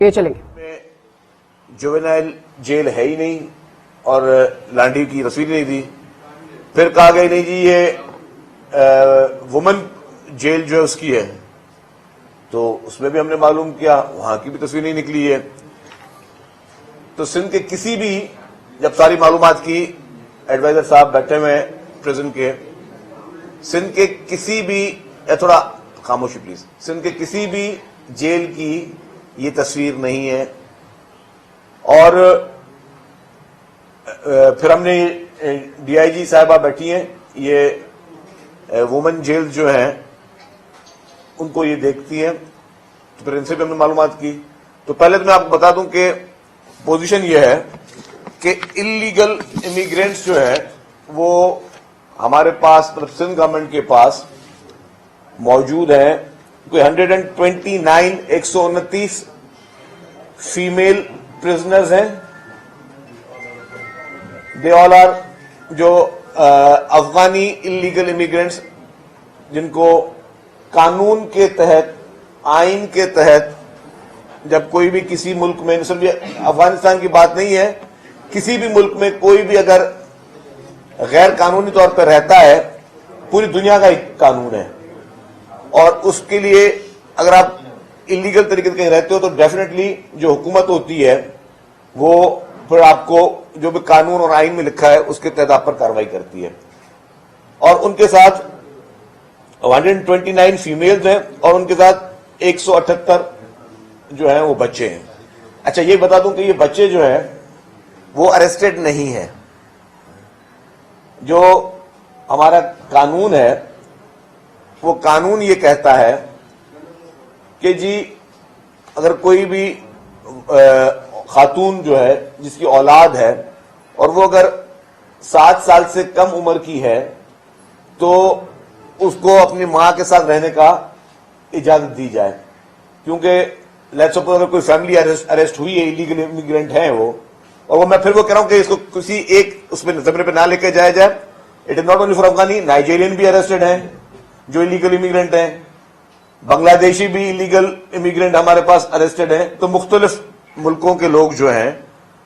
یہ چلیں گے. جوینائل جیل ہے ہی نہیں اور لانڈی کی تصویر نہیں دی. پھر کہا گیا نہیں جی یہ وومن جیل جو ہے اس کی ہے, تو اس میں بھی ہم نے معلوم کیا وہاں کی بھی تصویر نہیں نکلی ہے. تو سندھ کے کسی بھی, جب ساری معلومات کی, ایڈوائزر صاحب بیٹھے ہوئے ہیں پریزن کے, سندھ کے کسی بھی, تھوڑا خاموشی پلیز, سندھ کے کسی بھی جیل کی یہ تصویر نہیں ہے. اور پھر ہم نے ڈی آئی جی صاحبہ بیٹھی ہیں, یہ وومن جیل جو ہیں ان کو یہ دیکھتی ہیں, تو پھر ان سے بھی ہم نے معلومات کی. تو پہلے تو میں آپ کو بتا دوں کہ پوزیشن یہ ہے کہ انلیگل امیگرینٹس جو ہیں وہ ہمارے پاس, مطلب سندھ گورنمنٹ کے پاس موجود ہیں کوئی 129 129 فیمیل پرزنرز ہیں. دے آل آر جو افغانی انلیگل امیگرینٹس جن کو قانون کے تحت, آئین کے تحت, جب کوئی بھی کسی ملک میں, صرف افغانستان کی بات نہیں ہے, کسی بھی ملک میں کوئی بھی اگر غیر قانونی طور پر رہتا ہے, پوری دنیا کا ایک قانون ہے, اور اس کے لیے اگر آپ انلیگل طریقے سے کہیں رہتے ہو تو ڈیفینیٹلی جو حکومت ہوتی ہے وہ پھر آپ کو جو بھی قانون اور آئین میں لکھا ہے اس کے تحت آپ پر کارروائی کرتی ہے. اور ان کے ساتھ 129 فیمیلز ہیں اور ان کے ساتھ 178 جو ہیں وہ بچے ہیں. اچھا یہ بتا دوں کہ یہ بچے جو ہیں وہ اریسٹڈ نہیں ہیں. جو ہمارا قانون ہے وہ قانون یہ کہتا ہے کہ جی اگر کوئی بھی خاتون جو ہے جس کی اولاد ہے اور وہ اگر 7 سال سے کم عمر کی ہے تو اس کو اپنی ماں کے ساتھ رہنے کا اجازت دی جائے. کیونکہ لیٹس سپوز اگر کوئی فیملی اریسٹ ہوئی ہے, انلیگل امیگرینٹ ہیں وہ, اور وہ میں پھر وہ کہہ رہا ہوں کہ اس کو کسی ایک اس پہ زمرے پہ نہ لے کے جایا جائے. It is not only for Afghani, Nigerian بھی اریسٹڈ ہیں جو انلیگل امیگرینٹ ہیں, بنگلہ دیشی بھی انلیگل امیگرینٹ ہمارے پاس اریسٹڈ ہیں. تو مختلف ملکوں کے لوگ جو ہیں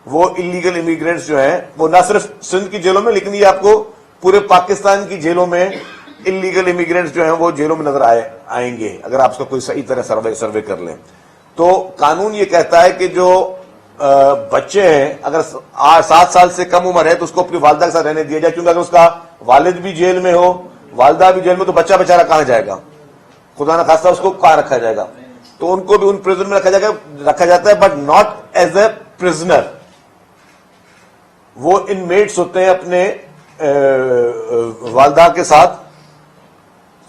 وہ انلیگل امیگرینٹس جو ہیں وہ نہ صرف سندھ کی جیلوں میں, لیکن یہ آپ کو پورے پاکستان کی جیلوں میں انلیگل امیگرینٹس جو ہیں وہ جیلوں میں نظر آئیں گے اگر آپ اس کا کوئی صحیح طرح سروے کر لیں. تو قانون یہ کہتا ہے کہ جو بچے ہیں اگر 7 سال سے کم عمر ہے تو اس کو اپنی والدہ کے ساتھ رہنے دیا جائے, کیونکہ اگر اس کا والد بھی جیل میں ہو, والدہ بھی جیل میں, تو بچہ بیچارہ کہاں جائے گا, خدا نہ خواستہ اس کو کہاں رکھا جائے گا. تو ان کو بھی ان پرزن میں رکھا جاتا ہے, but not as a prisoner. وہ انمیٹس ہوتے ہیں اپنے والدہ کے ساتھ.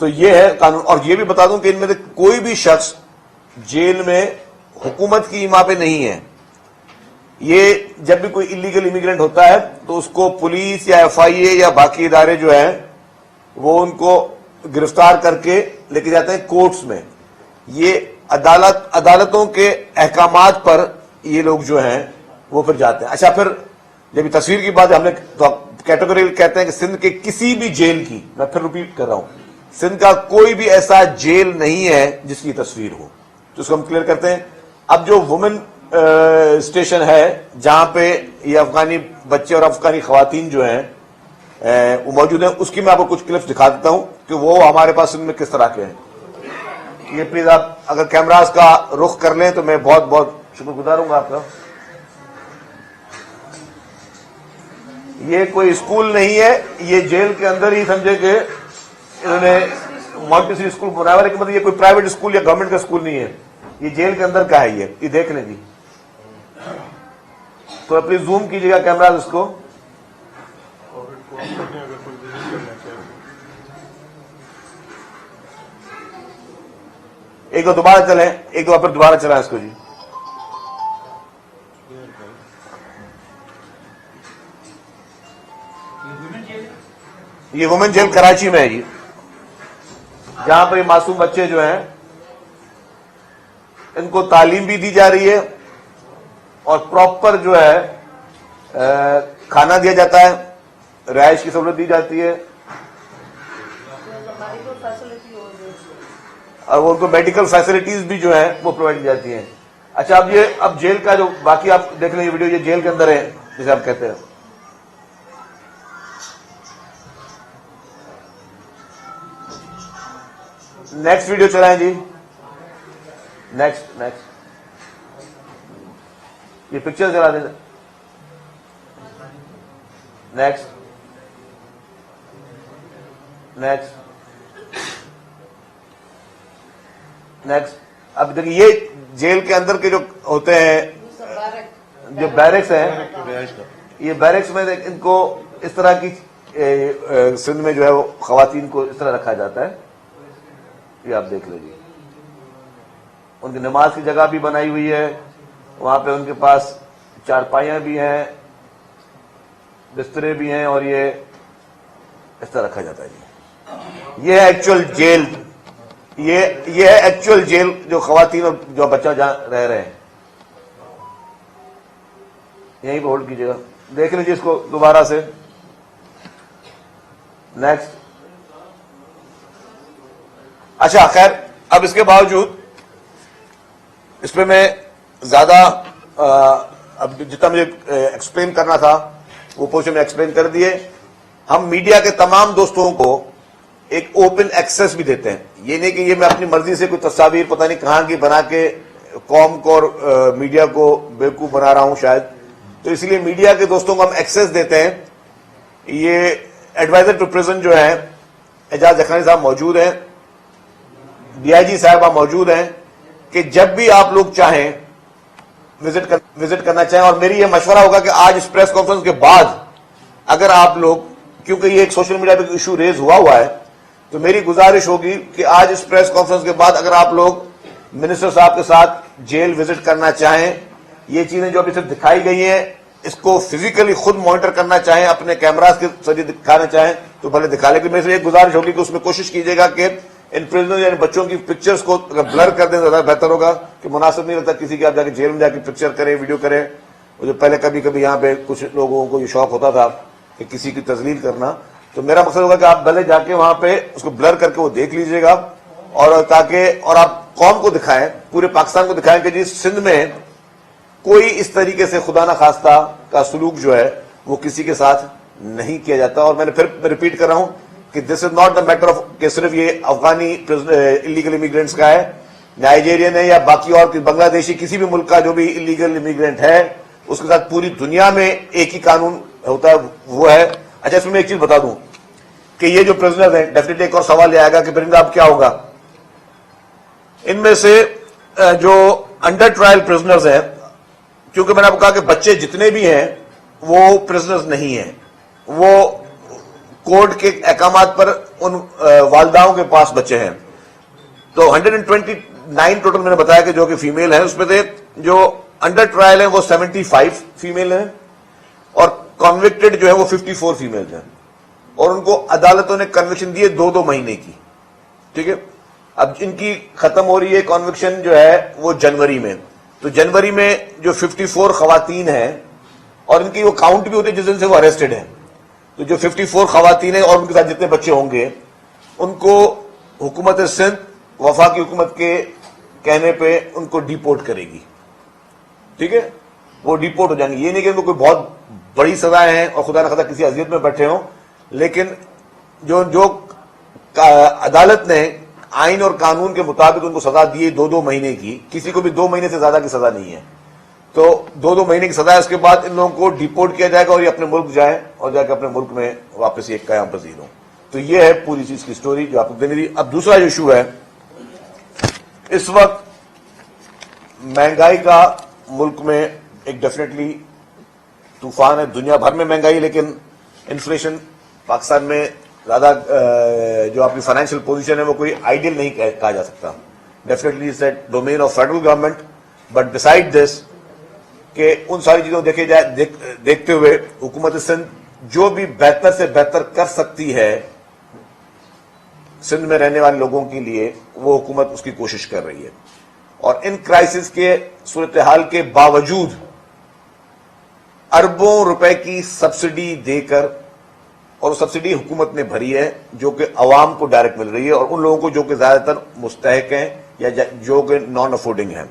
تو یہ ہے قانون. اور یہ بھی بتا دوں کہ ان میں سے کوئی بھی شخص جیل میں حکومت کی ایما پہ نہیں ہے. یہ جب بھی کوئی انلیگل امیگرینٹ ہوتا ہے تو اس کو پولیس یا ایف آئی اے یا باقی ادارے جو ہیں وہ ان کو گرفتار کر کے لے کے جاتے ہیں کورٹس میں. یہ عدالتوں کے احکامات پر یہ لوگ جو ہیں وہ پھر جاتے ہیں. اچھا پھر جب یہ تصویر کی بات ہے, ہم نے کیٹیگری کہتے ہیں کہ سندھ کے کسی بھی جیل کی, میں پھر ریپیٹ کر رہا ہوں, سندھ کا کوئی بھی ایسا جیل نہیں ہے جس کی تصویر ہو, تو اس کو ہم کلیئر کرتے ہیں. اب جو وومن اسٹیشن ہے جہاں پہ یہ افغانی بچے اور افغانی خواتین جو ہیں وہ موجود ہیں, اس کی میں آپ کو کچھ کلپس دکھا دیتا ہوں کہ وہ ہمارے پاس سندھ میں کس طرح کے ہیں. یہ پلیز آپ اگر کیمراز کا رخ کر لیں تو میں بہت بہت شکر گزار ہوں گا آپ کا. یہ کوئی اسکول نہیں ہے, یہ جیل کے اندر ہی سمجھے کہ انہوں نے مونٹیسری اسکول بنایا ہوا, لیکن مطلب یہ کوئی پرائیویٹ اسکول یا گورنمنٹ کا اسکول نہیں ہے, یہ جیل کے اندر کا ہے. یہ دیکھ لیں جی. تو پلیز زوم کیجیے گا کیمراز اس کو. ایک دو دوبارہ چلیں, ایک دو پھر دوبارہ چلائیں اس کو جی. یہ وومن جیل کراچی میں ہے جی, جہاں پر یہ معصوم بچے جو ہیں ان کو تعلیم بھی دی جا رہی ہے اور پراپر جو ہے کھانا دیا جاتا ہے, رہائش کی سہولت دی جاتی ہے, اور وہ ان کو میڈیکل فیسلٹیز بھی جو ہیں وہ پرووائڈ کی جاتی ہیں. اچھا اب جیل کا جو باقی آپ دیکھ لیں یہ ویڈیو، یہ جیل کے اندر ہے جسے آپ کہتے ہیں. نیکسٹ ویڈیو چلائیں جی. نیکسٹ یہ پکچر چلا دیں. نیکسٹ اب دیکھیں یہ جیل کے اندر کے جو ہوتے ہیں جو بیرکس ہیں، یہ بیرکس میں ان کو اس طرح کی سندھ میں جو ہے وہ خواتین کو اس طرح رکھا جاتا ہے. یہ آپ دیکھ لیجیے، ان کی نماز کی جگہ بھی بنائی ہوئی ہے، وہاں پہ ان کے پاس چارپائیاں بھی ہیں، بسترے بھی ہیں، اور یہ اس طرح رکھا جاتا ہے. جی یہ ہے ایکچوئل جیل، یہ ہے ایکچوئل جیل جو خواتین اور جو بچہ جہاں رہ رہے ہیں. یہیں پہ ہولڈ کیجیے گا، دیکھ لیجیے اس کو دوبارہ سے. نیکسٹ. اچھا خیر، اب اس کے باوجود اس پہ میں زیادہ اب جتنا مجھے ایکسپلین کرنا تھا وہ پورشن میں ایکسپلین کر دیے. ہم میڈیا کے تمام دوستوں کو ایک اوپن ایکسس بھی دیتے ہیں. یہ نہیں کہ یہ میں اپنی مرضی سے کوئی تصاویر پتہ نہیں کہاں کی بنا کے قوم کو اور میڈیا کو بیوقوف بنا رہا ہوں شاید. تو اس لیے میڈیا کے دوستوں کو ہم ایکسس دیتے ہیں. یہ ایڈوائزر ٹو پریزن جو ہے اعجاز جکھانی صاحب موجود ہیں، ڈی آئی جی صاحبہ موجود ہیں، کہ جب بھی آپ لوگ چاہیں وزٹ کرنا چاہیں. اور میری یہ مشورہ ہوگا کہ آج اس پریس کانفرنس کے بعد اگر آپ لوگ، کیونکہ یہ ایک سوشل میڈیا پہ ایشو ریز ہوا ہے، تو میری گزارش ہوگی کہ آج اس پریس کانفرنس کے بعد اگر آپ لوگ منسٹر صاحب کے ساتھ جیل وزٹ کرنا چاہیں، یہ چیزیں جو ابھی سے دکھائی گئی ہیں اس کو فزیکلی خود مانیٹر کرنا چاہیں، اپنے کیمراز کے ذریعے دکھانا چاہیں تو بھلے دکھا لیں. میرے سے ایک گزارش ہوگی کہ اس میں کوشش کیجیے گا کہ ان پرزنر یعنی بچوں کی پکچرز کو اگر بلر کر دیں زیادہ بہتر ہوگا، کہ مناسب نہیں رہتا کسی کی آپ جا کے جیل میں جا کے پکچر کریں، ویڈیو کریں. جو پہلے کبھی یہاں پہ کچھ لوگوں کو یہ شوق ہوتا تھا کہ کسی کی تذلیل کرنا، تو میرا مقصد ہوگا کہ آپ بھلے جا کے وہاں پہ اس کو بلر کر کے وہ دیکھ لیجیے گا، اور تاکہ اور آپ قوم کو دکھائیں، پورے پاکستان کو دکھائیں کہ جی سندھ میں کوئی اس طریقے سے خدا نہ خواستہ کا سلوک جو ہے وہ کسی کے ساتھ نہیں کیا جاتا. اور میں نے پھر ریپیٹ کر رہا ہوں کہ this is not the matter of کہ صرف یہ افغانی انلیگل امیگرینٹس کا ہے، نائجیرین ہے یا باقی اور بنگلہ دیشی کسی بھی ملک کا جو بھی انلیگل امیگرینٹ ہے اس کے ساتھ پوری دنیا میں ایک ہی قانون ہوتا ہے، وہ ہے. اچھا اس میں ایک چیز بتا دوں کہ یہ جو پرزنر ہیں، ڈیفینیٹلی ایک اور سوال یہ آئے گا کہ پرندہ اب کیا ہوگا. ان میں سے جو انڈر ٹرائل پرزنرز ہیں، کیونکہ میں نے آپ کو کہا کہ بچے جتنے بھی ہیں وہ پرزنرز نہیں ہیں، وہ کورٹ کے احکامات پر ان والداؤں کے پاس بچے ہیں. تو 129 ٹوٹل میں نے بتایا کہ جو کہ فیمیل ہیں، اس میں سے جو انڈر ٹرائل ہیں وہ 75 فیمیل ہیں، اور کنوکٹڈ جو ہے وہ 54 فیمیل ہیں. اور ان کو عدالتوں نے کنوکشن دیے 2 مہینے کی. ٹھیک ہے، اب ان کی ختم ہو رہی ہے کنوکشن جو ہے وہ جنوری میں. تو جنوری میں جو 54 خواتین ہیں، اور ان کی وہ کاؤنٹ بھی ہوتی ہے جس دن سے وہ اریسٹڈ ہیں، تو جو 54 خواتین ہیں اور ان کے ساتھ جتنے بچے ہوں گے ان کو حکومت سندھ وفاقی حکومت کے کہنے پہ ان کو ڈیپورٹ کرے گی. ٹھیک ہے، وہ ڈیپورٹ ہو جائیں گے. یہ نہیں کہ ان کو کوئی بہت بڑی سزائیں ہیں اور خدا نہ خدا کسی اذیت میں بیٹھے ہوں، لیکن جو عدالت نے آئین اور قانون کے مطابق ان کو سزا دی ہے 2 مہینے کی، کسی کو بھی 2 مہینے سے زیادہ کی سزا نہیں ہے، تو 2 مہینے کی سزا ہے. اس کے بعد ان لوگوں کو ڈیپورٹ کیا جائے گا اور یہ اپنے ملک جائیں اور جا کے اپنے ملک میں واپس ایک قیام پذیر ہوں. تو یہ ہے پوری چیز کی سٹوری جو آپ کو دینی تھی. اب دوسرا جو ایشو ہے، اس وقت مہنگائی کا ملک میں ایک ڈیفینیٹلی طوفان ہے. دنیا بھر میں مہنگائی، لیکن انفلیشن پاکستان میں زیادہ جو آپ کی فائنینشیل پوزیشن ہے وہ کوئی آئیڈیل نہیں کہا جا سکتا. Definitely it's a domain of federal government, but decide this کہ ان ساری چیزوں کو دیکھتے ہوئے حکومت سندھ جو بھی بہتر سے بہتر کر سکتی ہے سندھ میں رہنے والے لوگوں کے لیے، وہ حکومت اس کی کوشش کر رہی ہے. اور ان کرائسس کے صورتحال کے باوجود اربوں روپے کی سبسڈی دے کر، اور سبسڈی حکومت نے بھری ہے جو کہ عوام کو ڈائریکٹ مل رہی ہے، اور ان لوگوں کو جو کہ زیادہ تر مستحق ہیں یا جو کہ نان افورڈنگ ہیں.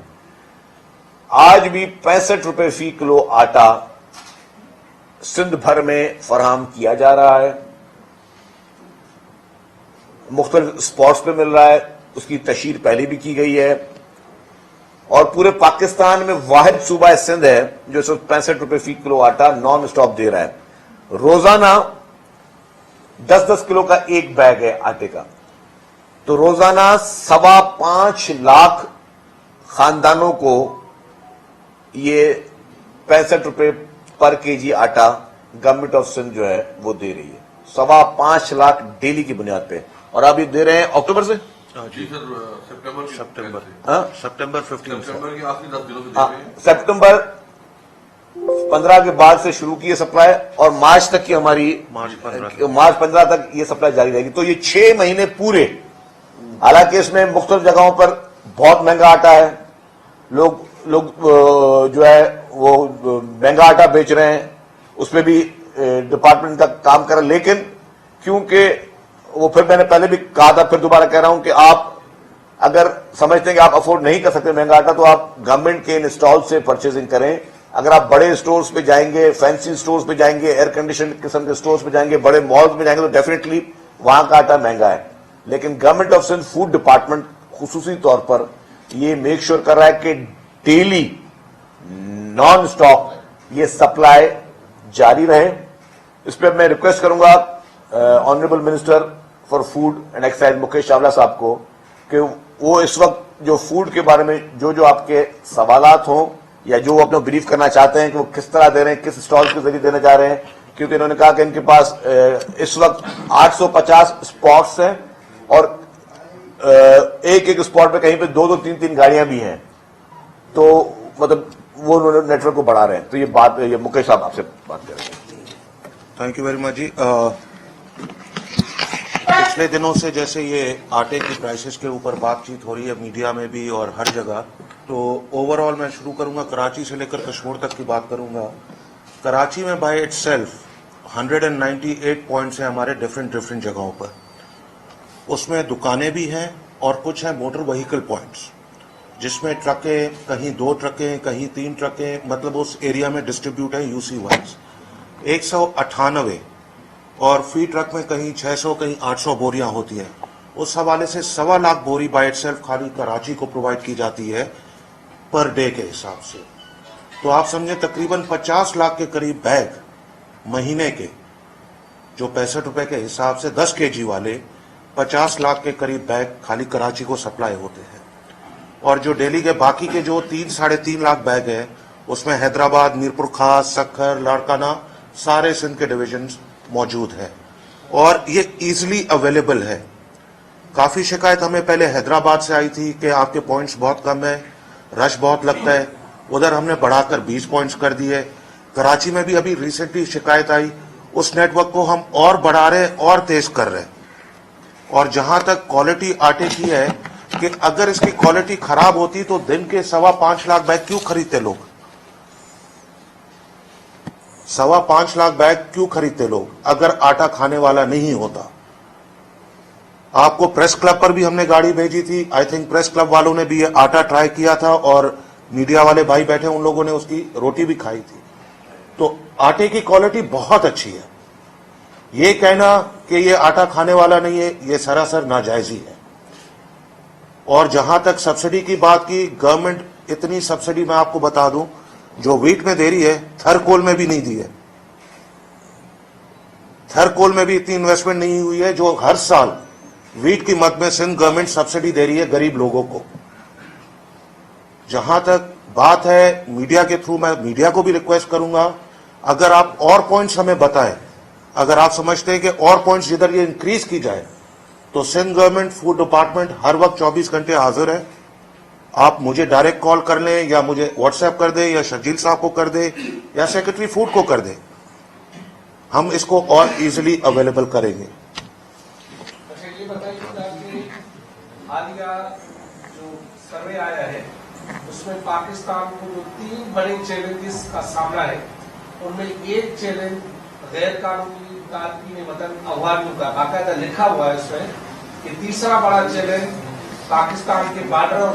آج بھی 65 روپے فی کلو آٹا سندھ بھر میں فراہم کیا جا رہا ہے. مختلف اسپاٹس پہ مل رہا ہے, اس کی تشہیر پہلے بھی کی گئی ہے, اور پورے پاکستان میں واحد صوبہ سندھ ہے جو اس وقت 65 روپے فی کلو آٹا نان اسٹاپ دے رہا ہے. روزانہ 10-10 کلو کا ایک بیگ ہے آٹے کا, تو روزانہ 5.25 لاکھ خاندانوں کو یہ 65 روپے پر کے جی آٹا گورنمنٹ آف سندھ جو ہے وہ دے رہی ہے. 5.25 لاکھ ڈیلی کی بنیاد پہ, اور اب یہ دے رہے ہیں اکتوبر سے, جی سر, سپٹمبر 15 کے آخری 10 دنوں میں. سپٹمبر 15 کے بعد سے شروع کی یہ سپلائی, اور مارچ تک کی ہماری مارچ 15 تک یہ سپلائی جاری رہے گی. تو یہ 6 مہینے پورے, حالانکہ اس میں مختلف جگہوں پر بہت مہنگا آٹا ہے, لوگ جو ہے وہ مہنگا آٹا بیچ رہے ہیں, اس پہ بھی ڈپارٹمنٹ کا کام کر رہا ہے, لیکن کیونکہ وہ پھر میں نے پہلے بھی کہا تھا, پھر دوبارہ کہہ رہا ہوں کہ آپ اگر سمجھتے ہیں کہ آپ افورڈ نہیں کر سکتے مہنگا آٹا, تو آپ گورنمنٹ کے ان اسٹال سے پرچیزنگ کریں. اگر آپ بڑے اسٹورز پہ جائیں گے, فینسی اسٹورز پہ جائیں گے, ایئر کنڈیشن قسم کے اسٹورز پہ جائیں گے, بڑے مالز میں جائیں گے, تو ڈیفینیٹلی وہاں کا آٹا مہنگا ہے. لیکن government of Sindh food department خصوصی طور پر یہ میک شور کر رہا ہے کہ ڈیلی نان اسٹاپ یہ سپلائی جاری رہے. اس پہ میں ریکویسٹ کروں گا honourable minister for food and excise Mukesh Chawla صاحب کو کہ وہ اس وقت جو فوڈ کے بارے میں جو آپ کے سوالات ہوں, یا جو وہ اپنا بریف کرنا چاہتے ہیں کہ وہ کس طرح دے رہے ہیں, کس اسٹال کے ذریعے دینے جا رہے ہیں, کیونکہ انہوں نے کہا کہ ان کے پاس اس وقت 850 اسپاٹس ہیں, اور ایک اسپاٹ پہ کہیں پہ 2-2, 3-3 گاڑیاں بھی ہیں, تو مطلب وہ انہوں نے نیٹ ورک کو بڑھا رہے ہیں. تو یہ مکیش صاحب آپ سے بات کر رہے ہیں. تھینک یو ویری مچ جی. پچھلے دنوں سے جیسے یہ آٹے کی پرائسز کے اوپر بات چیت ہو رہی ہے میڈیا میں بھی اور ہر جگہ, تو اوور آل میں شروع کروں گا کراچی سے لے کر کشمیر تک کی بات کروں گا. کراچی میں بائی اٹ سیلف 198 پوائنٹس ہیں ہمارے ڈفرینٹ جگہوں پر. اس میں دکانیں بھی ہیں اور کچھ ہیں موٹر وہیکل پوائنٹس, جس میں ٹرکیں کہیں 2 ٹرکیں کہیں 3 ٹرکیں, مطلب اس ایریا میں ڈسٹریبیوٹ ہیں یو سی وائز. 198 اور فی ٹرک میں کہیں 600 کہیں 800 بوریاں ہوتی ہیں. اس حوالے سے 1.25 لاکھ بوری بائی اٹ سیلف خالی کراچی کو پرووائڈ کی جاتی ہے پر ڈے کے حساب سے. تو آپ سمجھیں تقریباً 50 لاکھ کے قریب بیگ مہینے کے, جو 65 روپے کے حساب سے 10 کے جی والے 50 لاکھ کے قریب بیگ خالی کراچی کو سپلائی ہوتے ہیں. اور جو ڈیلی کے باقی کے جو 3-3.5 لاکھ بیگ ہیں, اس میں حیدرآباد, میرپور خاص, سکھر, لاڑکانہ سارے سندھ کے ڈویژنز موجود ہیں, اور یہ ایزلی اویلیبل ہے. کافی شکایت ہمیں پہلے حیدرآباد سے آئی تھی کہ آپ کے پوائنٹس بہت کم ہیں, رش بہت لگتا ہے, ادھر ہم نے بڑھا کر 20 پوائنٹس کر دیے. کراچی میں بھی ابھی ریسنٹلی شکایت آئی, اس نیٹ ورک کو ہم اور بڑھا رہے اور تیز کر رہے. اور جہاں تک کوالٹی آٹے کی ہے کہ اگر اس کی کوالٹی خراب ہوتی تو دن کے 5.25 لاکھ بیگ کیوں خریدتے لوگ؟ 5.25 لاکھ بیگ کیوں خریدتے لوگ اگر آٹا کھانے والا نہیں ہوتا؟ آپ کو پریس کلب پر بھی ہم نے گاڑی بھیجی تھی, آئی تھنک پریس کلب والوں نے بھی یہ آٹا ٹرائی کیا تھا, اور میڈیا والے بھائی بیٹھے ان لوگوں نے اس کی روٹی بھی کھائی تھی. تو آٹے کی کوالٹی بہت اچھی ہے. یہ کہنا کہ یہ آٹا کھانے والا نہیں ہے, یہ سراسر ناجائزی ہے. اور جہاں تک سبسڈی کی بات کی, گورنمنٹ اتنی سبسڈی میں آپ کو بتا دوں جو ویٹ میں دے رہی ہے تھرکول میں بھی نہیں دی ہے. تھرکول میں بھی اتنی انویسٹمنٹ نہیں ہوئی ہے جو ہر سال ویٹ کی مد میں سندھ گورنمنٹ سبسڈی دے رہی ہے غریب لوگوں کو. جہاں تک بات ہے میڈیا کے تھرو, میں میڈیا کو بھی ریکویسٹ کروں گا, اگر آپ اور پوائنٹس ہمیں بتائیں, اگر آپ سمجھتے ہیں کہ اور پوائنٹس جدھر یہ انکریز کی جائے, تو سندھ گورنمنٹ فوڈ ڈپارٹمنٹ ہر وقت 24 گھنٹے حاضر ہے. آپ مجھے ڈائریکٹ کال کر لیں, یا مجھے واٹس ایپ کر دیں, یا شرجیل صاحب کو کر دیں, یا سیکرٹری فوڈ کو کر دیں, ہم اس کو اور ایزیلی اویلیبل کریں گے. اچھا یہ بتائیے کہ حالیہ جو سروے آیا ہے اس میں پاکستان کو جو 3 بڑے چیلنجز کا سامنا ہے, ان میں ایک چیلنج غیر قانونی تارکین وطن افغانیوں کا باقاعدہ لکھا ہوا ہے اس میں کہ تیسرا بڑا چیلنج پاکستان کے بارڈر اور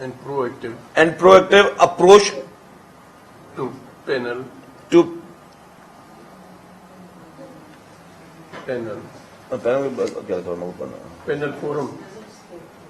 and proactive approach to panel to panel forum